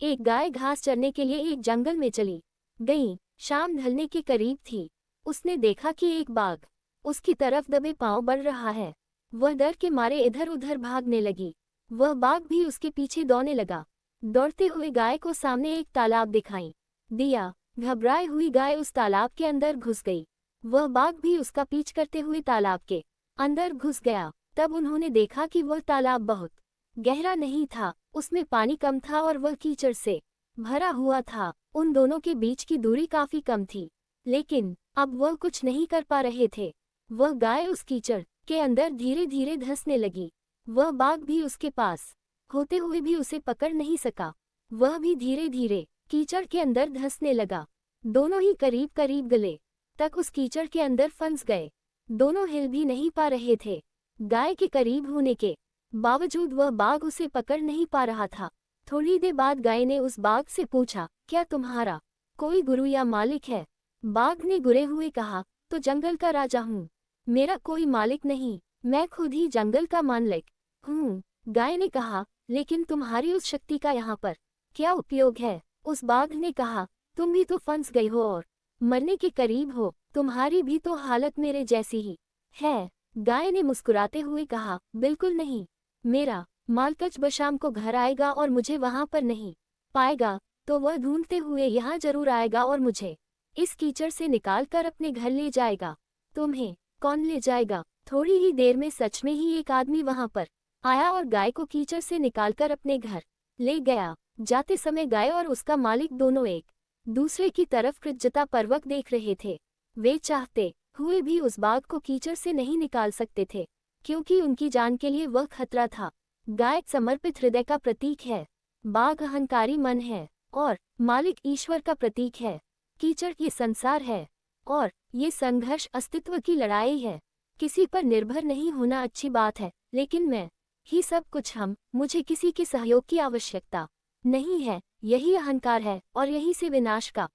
एक गाय घास चरने के लिए एक जंगल में चली गई। शाम ढलने के करीब थी। उसने देखा कि एक बाघ उसकी तरफ दबे पांव बढ़ रहा है। वह डर के मारे इधर उधर भागने लगी। वह बाघ भी उसके पीछे दौड़ने लगा। दौड़ते हुए गाय को सामने एक तालाब दिखाई दिया। घबराई हुई गाय उस तालाब के अंदर घुस गई। वह बाघ भी उसका पीछ करते हुए तालाब के अंदर घुस गया। तब उन्होंने देखा कि वह तालाब बहुत गहरा नहीं था, उसमें पानी कम था और वह कीचड़ से भरा हुआ था। उन दोनों के बीच की दूरी काफी कम थी, लेकिन अब वह कुछ नहीं कर पा रहे थे। वह गाय उस कीचड़ के अंदर धीरे धीरे धंसने लगी। वह बाघ भी उसके पास होते हुए भी उसे पकड़ नहीं सका। वह भी धीरे धीरे कीचड़ के अंदर धंसने लगा। दोनों ही करीब करीब गले तक उस कीचड़ के अंदर फंस गए। दोनों हिल भी नहीं पा रहे थे। गाय के करीब होने के बावजूद वह बाघ उसे पकड़ नहीं पा रहा था। थोड़ी देर बाद गाय ने उस बाघ से पूछा, क्या तुम्हारा कोई गुरु या मालिक है? बाघ ने गुरे हुए कहा, तो जंगल का राजा हूँ। मेरा कोई मालिक नहीं, मैं खुद ही जंगल का मालिक हूँ। गाय ने कहा, लेकिन तुम्हारी उस शक्ति का यहाँ पर क्या उपयोग है? उस बाघ ने कहा, तुम भी तो फंस गई हो और मरने के करीब हो। तुम्हारी भी तो हालत मेरे जैसी ही है। गाय ने मुस्कुराते हुए कहा, बिल्कुल नहीं। मेरा मालकज बशाम को घर आएगा और मुझे वहां पर नहीं पाएगा, तो वह ढूंढते हुए यहाँ जरूर आएगा और मुझे इस कीचड़ से निकाल कर अपने घर ले जाएगा। तुम्हें कौन ले जाएगा? थोड़ी ही देर में सच में ही एक आदमी वहां पर आया और गाय को कीचड़ से निकालकर अपने घर ले गया। जाते समय गाय और उसका मालिक दोनों एक दूसरे की तरफ कृतज्ञतापूर्वक देख रहे थे। वे चाहते हुए भी उस बाघ को कीचड़ से नहीं निकाल सकते थे, क्योंकि उनकी जान के लिए वह खतरा था। गाय समर्पित हृदय का प्रतीक है, बाघ अहंकारी मन है और मालिक ईश्वर का प्रतीक है। कीचड़ ये संसार है और ये संघर्ष अस्तित्व की लड़ाई है। किसी पर निर्भर नहीं होना अच्छी बात है, लेकिन मैं ही सब कुछ मुझे किसी के सहयोग की आवश्यकता नहीं है। यही अहंकार है और यही से विनाश का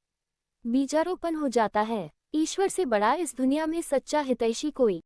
बीजारोपण हो जाता है। ईश्वर से बड़ा इस दुनिया में सच्चा हितैषी कोई